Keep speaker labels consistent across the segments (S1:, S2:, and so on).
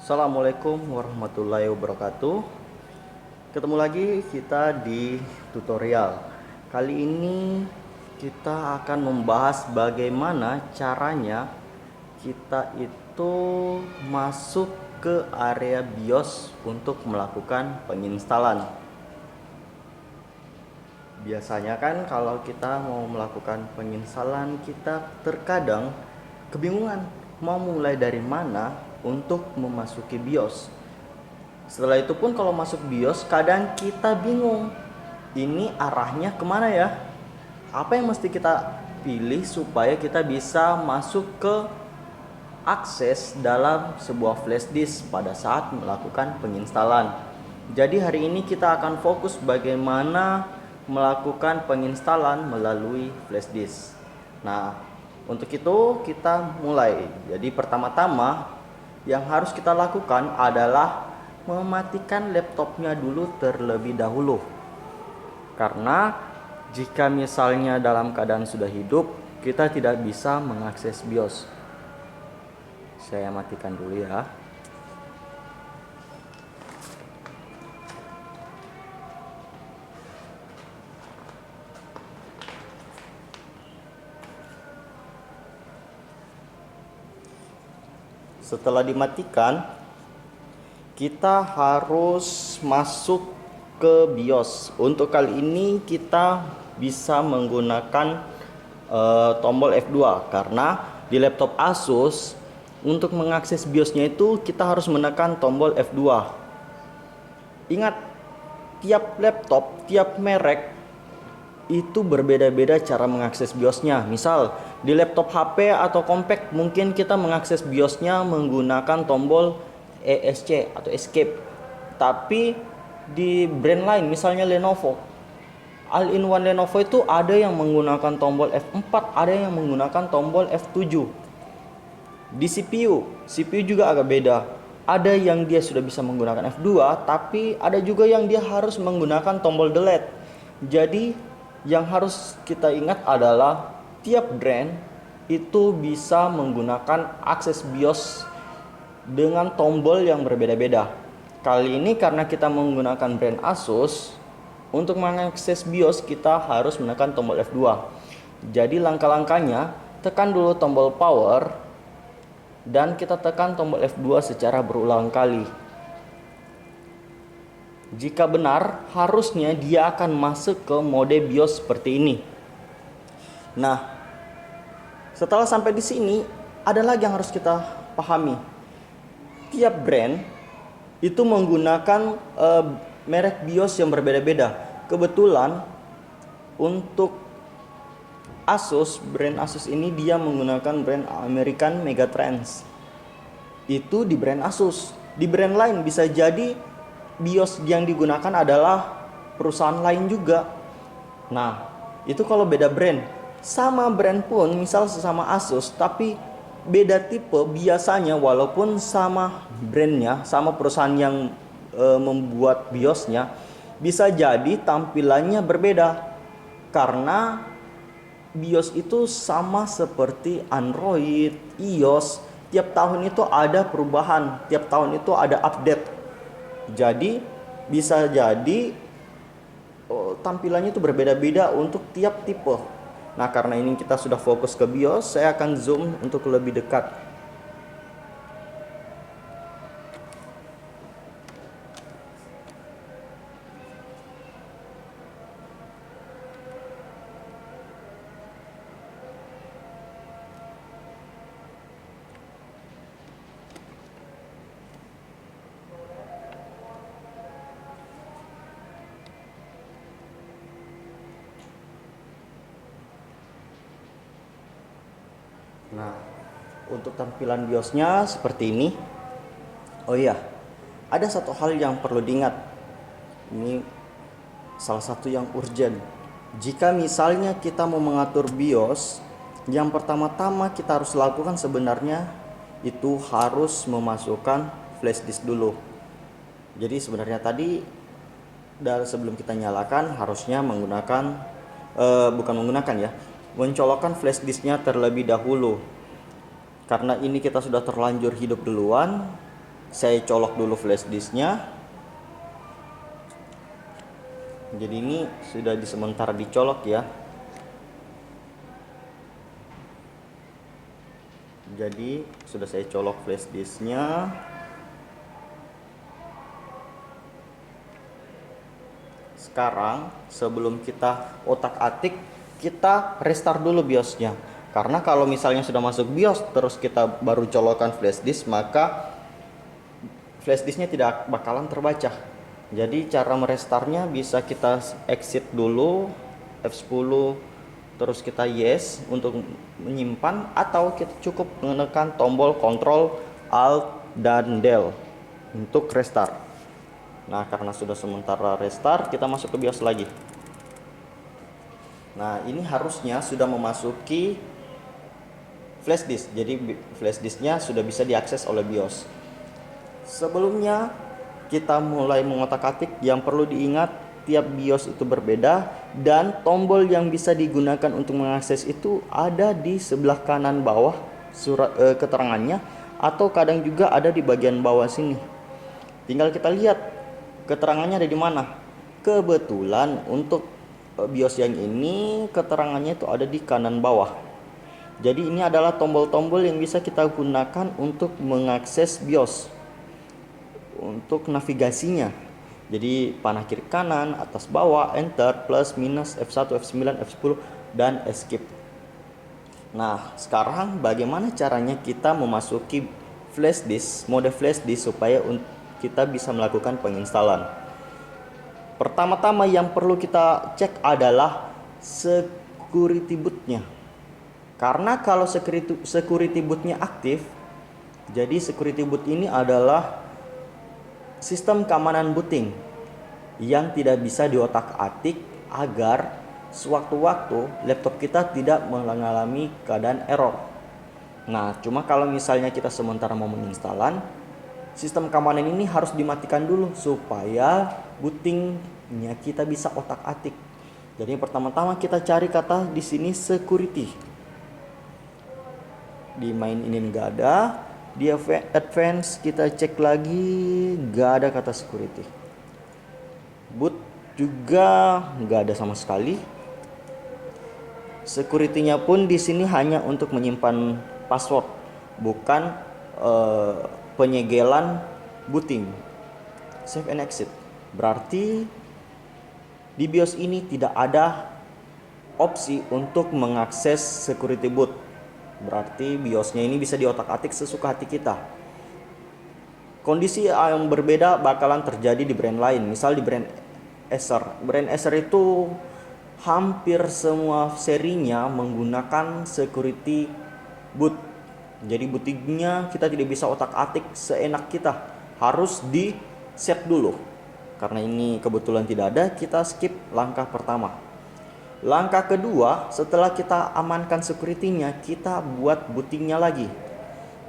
S1: Assalamualaikum warahmatullahi wabarakatuh. Ketemu lagi kita di tutorial. Kali ini kita akan membahas bagaimana caranya kita itu masuk ke area BIOS untuk melakukan penginstalan. Biasanya kan kalau kita mau melakukan penginstalan, kita terkadang kebingungan mau mulai dari mana untuk memasuki BIOS. Setelah itu pun kalau masuk BIOS kadang kita bingung, ini arahnya kemana ya? Apa yang mesti kita pilih supaya kita bisa masuk ke akses dalam sebuah flash disk pada saat melakukan penginstalan. Jadi hari ini kita akan fokus bagaimana melakukan penginstalan melalui flash disk. Nah, untuk itu kita mulai. Jadi pertama-tama yang harus kita lakukan adalah mematikan laptopnya dulu terlebih dahulu. Karena jika misalnya dalam keadaan sudah hidup, kita tidak bisa mengakses BIOS. Saya matikan dulu ya. Setelah dimatikan, kita harus masuk ke BIOS. Untuk kali ini kita bisa menggunakan tombol F2 karena di laptop Asus untuk mengakses BIOS-nya itu kita harus menekan tombol F2. Ingat, tiap laptop, tiap merek itu berbeda-beda cara mengakses BIOS-nya. Misal di laptop HP atau compact mungkin kita mengakses BIOS-nya menggunakan tombol ESC atau escape. Tapi di brand lain misalnya Lenovo, All-in-one Lenovo itu ada yang menggunakan tombol F4, ada yang menggunakan tombol F7. Di CPU juga agak beda. Ada yang dia sudah bisa menggunakan F2, tapi ada juga yang dia harus menggunakan tombol delete. Jadi yang harus kita ingat adalah tiap brand itu bisa menggunakan akses BIOS dengan tombol yang berbeda-beda. Kali ini karena kita menggunakan brand Asus, untuk mengakses BIOS kita harus menekan tombol F2. Jadi langkah-langkahnya, tekan dulu tombol power dan kita tekan tombol F2 secara berulang kali. Jika benar, harusnya dia akan masuk ke mode BIOS seperti ini. Nah, setelah sampai di sini, ada lagi yang harus kita pahami. Tiap brand itu menggunakan merek BIOS yang berbeda-beda. Kebetulan untuk Asus, brand Asus ini dia menggunakan brand American Megatrends. Itu di brand Asus. Di brand lain bisa jadi BIOS yang digunakan adalah perusahaan lain juga. Nah, itu kalau beda brand. Sama brand pun, misal sesama Asus, tapi beda tipe, biasanya walaupun sama brandnya, sama perusahaan yang membuat BIOSnya, bisa jadi tampilannya berbeda. Karena BIOS itu sama seperti Android, iOS, tiap tahun itu ada perubahan, tiap tahun itu ada update. Jadi bisa jadi tampilannya itu berbeda-beda untuk tiap tipe. Nah, karena ini kita sudah fokus ke BIOS, saya akan zoom untuk lebih dekat. Nah, untuk tampilan BIOSnya seperti ini. Oh iya, ada satu hal yang perlu diingat. Ini salah satu yang urgent. Jika misalnya kita mau mengatur BIOS, yang pertama-tama kita harus lakukan sebenarnya itu harus memasukkan flash disk dulu. Jadi sebenarnya tadi dari sebelum kita nyalakan harusnya mencolokkan flash disknya terlebih dahulu. Karena ini kita sudah terlanjur hidup duluan, Saya colok dulu flash disknya. Jadi ini sudah sementara dicolok ya. Jadi sudah saya colok flash disknya. Sekarang sebelum kita otak-atik, kita restart dulu BIOSnya. Karena kalau misalnya sudah masuk BIOS terus kita baru colokkan flash disk, maka flash disknya tidak bakalan terbaca. Jadi cara merestartnya bisa kita exit dulu F10, terus kita yes untuk menyimpan, atau kita cukup menekan tombol Ctrl Alt dan Del untuk restart. Nah, karena sudah sementara restart, kita masuk ke BIOS lagi. Nah, ini harusnya sudah memasuki flash disk. Jadi flash disknya sudah bisa diakses oleh BIOS. Sebelumnya kita mulai mengotak-atik, yang perlu diingat tiap BIOS itu berbeda, dan tombol yang bisa digunakan untuk mengakses itu ada di sebelah kanan bawah surat keterangannya, atau kadang juga ada di bagian bawah sini. Tinggal kita lihat keterangannya ada di mana. Kebetulan untuk BIOS yang ini keterangannya itu ada di kanan bawah. Jadi ini adalah tombol-tombol yang bisa kita gunakan untuk mengakses BIOS, untuk navigasinya. Jadi panah kiri kanan, atas bawah, enter, plus, minus, F1, F9, F10, dan escape. Nah, sekarang bagaimana caranya kita memasuki flash disk, mode flash disk, supaya kita bisa melakukan penginstalan. Pertama-tama yang perlu kita cek adalah security bootnya. Karena kalau security bootnya aktif, jadi security boot ini adalah sistem keamanan booting yang tidak bisa diotak-atik agar sewaktu-waktu laptop kita tidak mengalami keadaan error. Nah, cuma kalau misalnya kita sementara mau menginstalan, sistem keamanan ini harus dimatikan dulu supaya bootingnya kita bisa otak-atik. Jadi pertama-tama kita cari kata di sini security. Di main ini nggak ada. Di advance kita cek lagi, nggak ada kata security. Boot juga nggak ada sama sekali. Security-nya pun di sini hanya untuk menyimpan password, bukan penyegelan booting. Save and exit. Berarti di BIOS ini tidak ada opsi untuk mengakses security boot. Berarti BIOSnya ini bisa diotak-atik sesuka hati kita. Kondisi yang berbeda bakalan terjadi di brand lain. Misal di brand Acer. Brand Acer itu hampir semua serinya menggunakan security boot. Jadi bootingnya kita tidak bisa otak-atik seenak kita. Harus di set dulu. Karena ini kebetulan tidak ada, kita skip langkah pertama. Langkah kedua, setelah kita amankan security-nya, kita buat bootingnya lagi.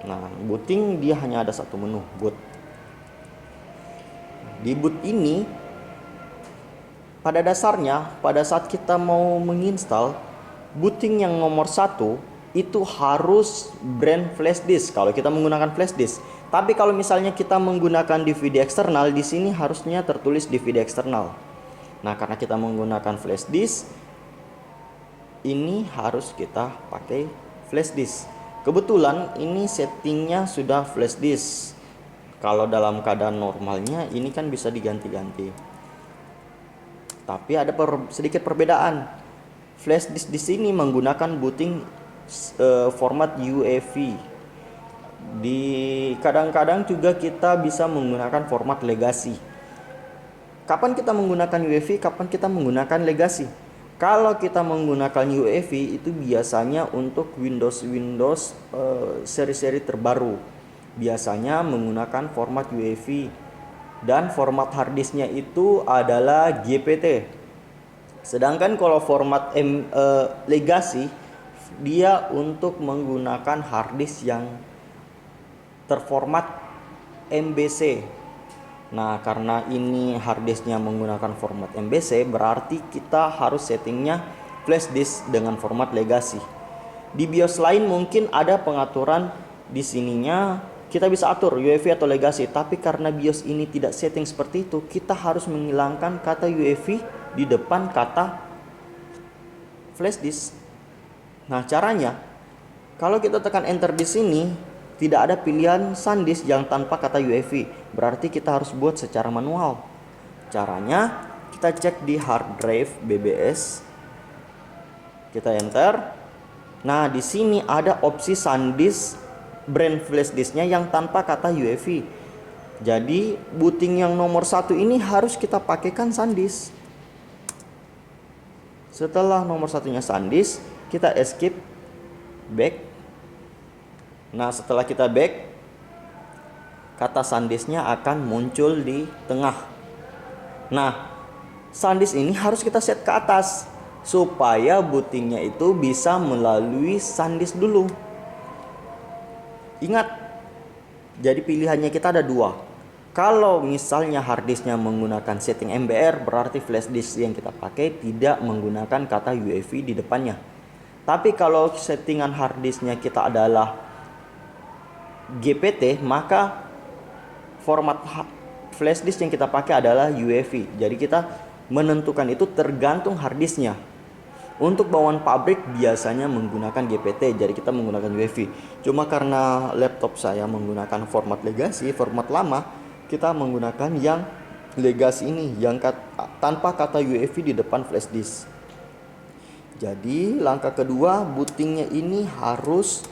S1: Nah, booting dia hanya ada satu menu, boot. Di boot ini, pada dasarnya, pada saat kita mau menginstal, booting yang nomor 1 itu harus brand flash disk kalau kita menggunakan flash disk. Tapi kalau misalnya kita menggunakan DVD eksternal, di sini harusnya tertulis DVD eksternal. Nah, karena kita menggunakan flash disk, ini harus kita pakai flash disk. Kebetulan ini settingnya sudah flash disk. Kalau dalam keadaan normalnya ini kan bisa diganti-ganti. Tapi ada sedikit perbedaan. Flash disk di sini menggunakan booting format UEFI. Di kadang-kadang juga kita bisa menggunakan format legacy. Kapan kita menggunakan UEFI, kapan kita menggunakan legacy? Kalau kita menggunakan UEFI itu biasanya untuk Windows seri-seri terbaru. Biasanya menggunakan format UEFI dan format harddisknya itu adalah GPT. Sedangkan kalau format legacy dia untuk menggunakan harddisk yang terformat MBC. Nah, karena ini harddisknya menggunakan format MBC, berarti kita harus settingnya flash disk dengan format legacy. Di BIOS lain mungkin ada pengaturan di sininya kita bisa atur UEFI atau legasi, tapi karena BIOS ini tidak setting seperti itu, kita harus menghilangkan kata UEFI di depan kata flash disk. Nah, caranya kalau kita tekan enter di sini, tidak ada pilihan SanDisk yang tanpa kata UEFI. Berarti kita harus buat secara manual. Caranya kita cek di hard drive BBS. Kita enter. Nah, di sini ada opsi SanDisk brand flash disknya yang tanpa kata UEFI. Jadi booting yang nomor 1 ini harus kita pakaikan SanDisk. Setelah nomor satunya SanDisk, kita escape back. Nah, setelah kita back, kata SanDisknya akan muncul di tengah. Nah, SanDisk ini harus kita set ke atas supaya bootingnya itu bisa melalui SanDisk dulu. Ingat, jadi pilihannya kita ada 2. Kalau misalnya harddisknya menggunakan setting MBR, berarti flash disk yang kita pakai tidak menggunakan kata UEFI di depannya. Tapi kalau settingan harddisknya kita adalah GPT, maka format flash disk yang kita pakai adalah UEFI. Jadi kita menentukan itu tergantung harddisknya. Untuk bawaan pabrik biasanya menggunakan GPT, jadi kita menggunakan UEFI. Cuma karena laptop saya menggunakan format legacy, format lama, kita menggunakan yang legacy ini yang tanpa kata UEFI di depan flash disk. Jadi langkah kedua, bootingnya ini harus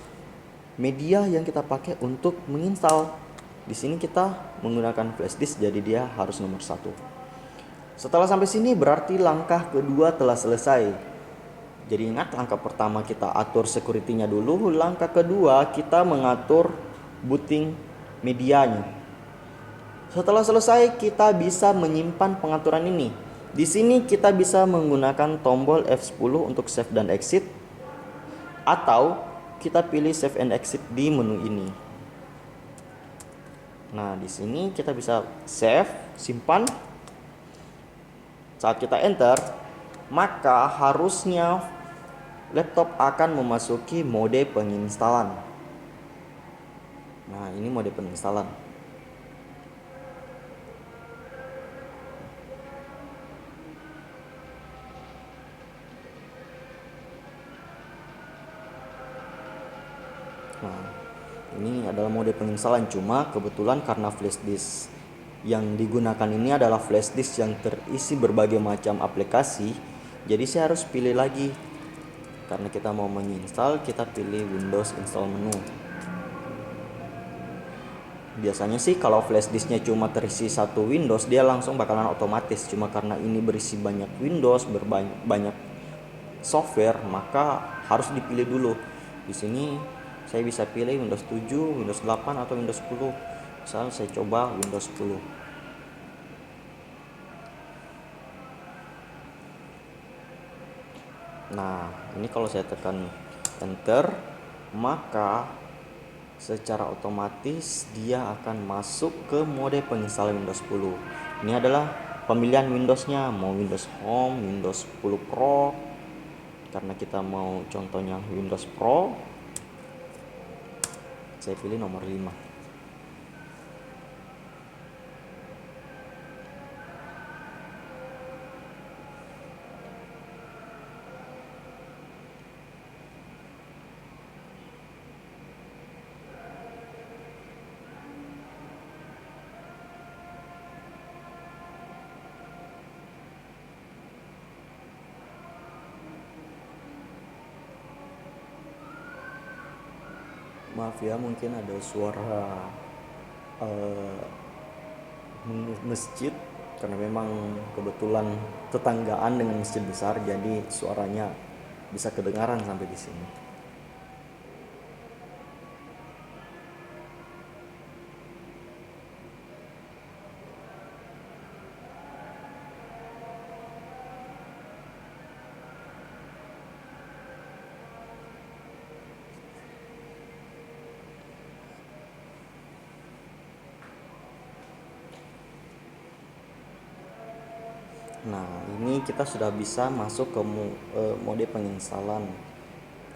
S1: media yang kita pakai untuk menginstal. Di sini kita menggunakan flash disk, jadi dia harus nomor 1. Setelah sampai sini berarti langkah kedua telah selesai. Jadi ingat, langkah pertama kita atur security-nya dulu, langkah kedua kita mengatur booting medianya. Setelah selesai, kita bisa menyimpan pengaturan ini. Di sini kita bisa menggunakan tombol F10 untuk save dan exit, atau kita pilih save and exit di menu ini. Nah, di sini kita bisa save, simpan. Saat kita enter, maka harusnya laptop akan memasuki mode penginstalan. Nah, ini mode penginstalan. Nah, ini adalah mode penginstalan, cuma kebetulan karena flash disk yang digunakan ini adalah flash disk yang terisi berbagai macam aplikasi, jadi saya harus pilih lagi. Karena kita mau menginstal, kita pilih Windows Install Menu. Biasanya sih kalau flash disknya cuma terisi satu Windows, dia langsung bakalan otomatis. Cuma karena ini berisi banyak Windows, banyak software, maka harus dipilih dulu. Di sini saya bisa pilih Windows 7, Windows 8 atau Windows 10. Misal saya coba Windows 10. Nah, ini kalau saya tekan enter, maka secara otomatis dia akan masuk ke mode penginstalan Windows 10. Ini adalah pemilihan Windowsnya, mau Windows Home, Windows 10 Pro. Karena kita mau contohnya Windows Pro, saya pilih nomor 5. Maaf ya, mungkin ada suara masjid karena memang kebetulan tetanggaan dengan masjid besar, jadi suaranya bisa kedengaran sampai di sini. Nah, ini kita sudah bisa masuk ke mode penginstalan.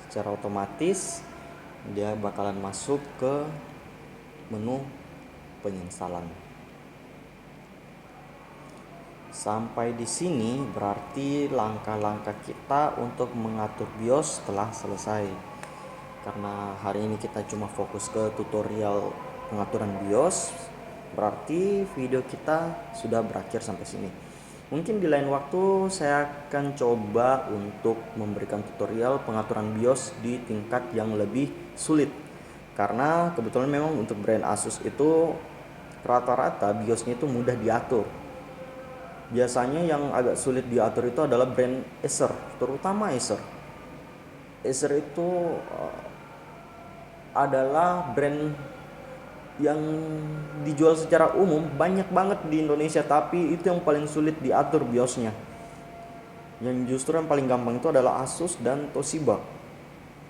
S1: Secara otomatis dia bakalan masuk ke menu penginstalan. Sampai di sini berarti langkah-langkah kita untuk mengatur BIOS telah selesai. Karena hari ini kita cuma fokus ke tutorial pengaturan BIOS, berarti video kita sudah berakhir sampai sini. Mungkin di lain waktu saya akan coba untuk memberikan tutorial pengaturan BIOS di tingkat yang lebih sulit. Karena kebetulan memang untuk brand Asus itu rata-rata BIOSnya itu mudah diatur. Biasanya yang agak sulit diatur itu adalah brand Acer, terutama Acer. Acer itu adalah brand yang dijual secara umum banyak banget di Indonesia, tapi itu yang paling sulit diatur BIOSnya. Yang justru yang paling gampang itu adalah Asus dan Toshiba.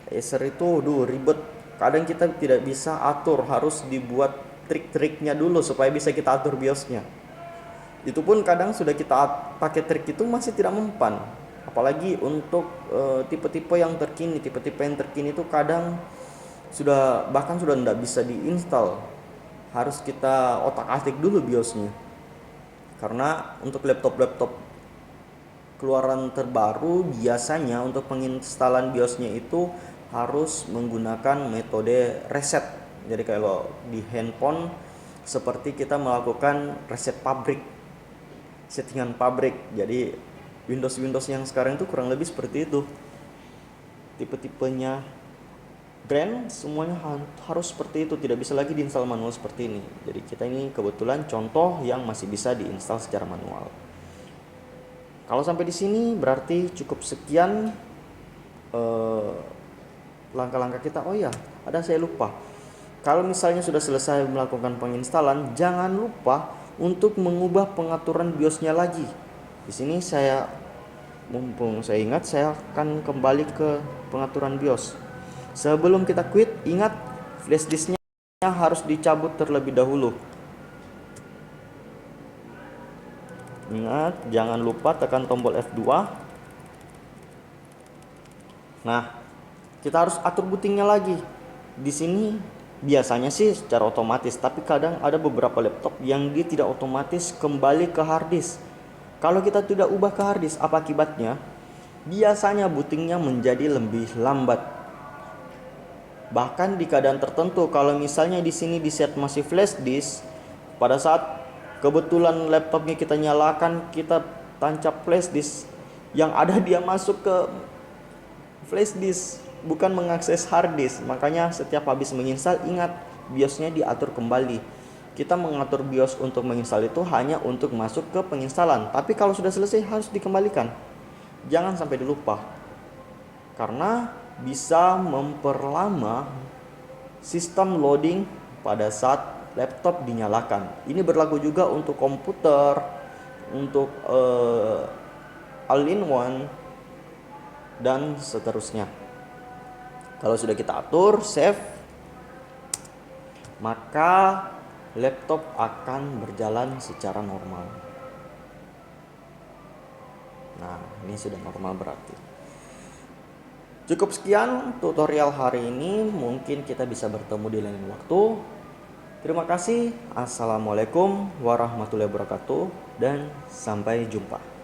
S1: Acer itu ribet. Kadang kita tidak bisa atur, harus dibuat trik-triknya dulu supaya bisa kita atur BIOSnya. Itu pun kadang sudah kita pakai trik itu masih tidak mempan. Apalagi untuk tipe-tipe yang terkini, itu kadang bahkan sudah tidak bisa diinstal, harus kita otak-atik dulu BIOSnya. Karena untuk laptop keluaran terbaru biasanya untuk penginstalan BIOSnya itu harus menggunakan metode reset. Jadi kalau di handphone seperti kita melakukan reset pabrik, settingan pabrik. Jadi Windows yang sekarang itu kurang lebih seperti itu. Tipe-tipenya brand semuanya harus seperti itu, tidak bisa lagi diinstal manual seperti ini. Jadi kita ini kebetulan contoh yang masih bisa diinstal secara manual. Kalau sampai di sini berarti cukup sekian langkah-langkah kita. Oh ya, saya lupa. Kalau misalnya sudah selesai melakukan penginstalan, jangan lupa untuk mengubah pengaturan BIOSnya lagi. Di sini mumpung saya ingat, saya akan kembali ke pengaturan BIOS. Sebelum kita quit, ingat flash disknya harus dicabut terlebih dahulu. Ingat, jangan lupa tekan tombol F2. Nah, kita harus atur bootingnya lagi. Di sini biasanya sih secara otomatis, tapi kadang ada beberapa laptop yang dia tidak otomatis kembali ke hard disk. Kalau kita tidak ubah ke hard disk, apa akibatnya? Biasanya bootingnya menjadi lebih lambat. Bahkan di keadaan tertentu, kalau misalnya di sini di set masih flash disk, pada saat kebetulan laptopnya kita nyalakan, kita tancap flash disk, yang ada dia masuk ke flash disk, bukan mengakses hard disk. Makanya setiap habis menginstal, ingat BIOSnya diatur kembali. Kita mengatur BIOS untuk menginstal itu hanya untuk masuk ke penginstalan, tapi kalau sudah selesai harus dikembalikan. Jangan sampai dilupa, karena bisa memperlama sistem loading pada saat laptop dinyalakan. Ini berlaku juga untuk komputer, untuk all-in-one, dan seterusnya. Kalau sudah kita atur, save, maka laptop akan berjalan secara normal. Nah, ini sudah normal berarti. Cukup sekian tutorial hari ini, mungkin kita bisa bertemu di lain waktu. Terima kasih. Assalamualaikum warahmatullahi wabarakatuh dan sampai jumpa.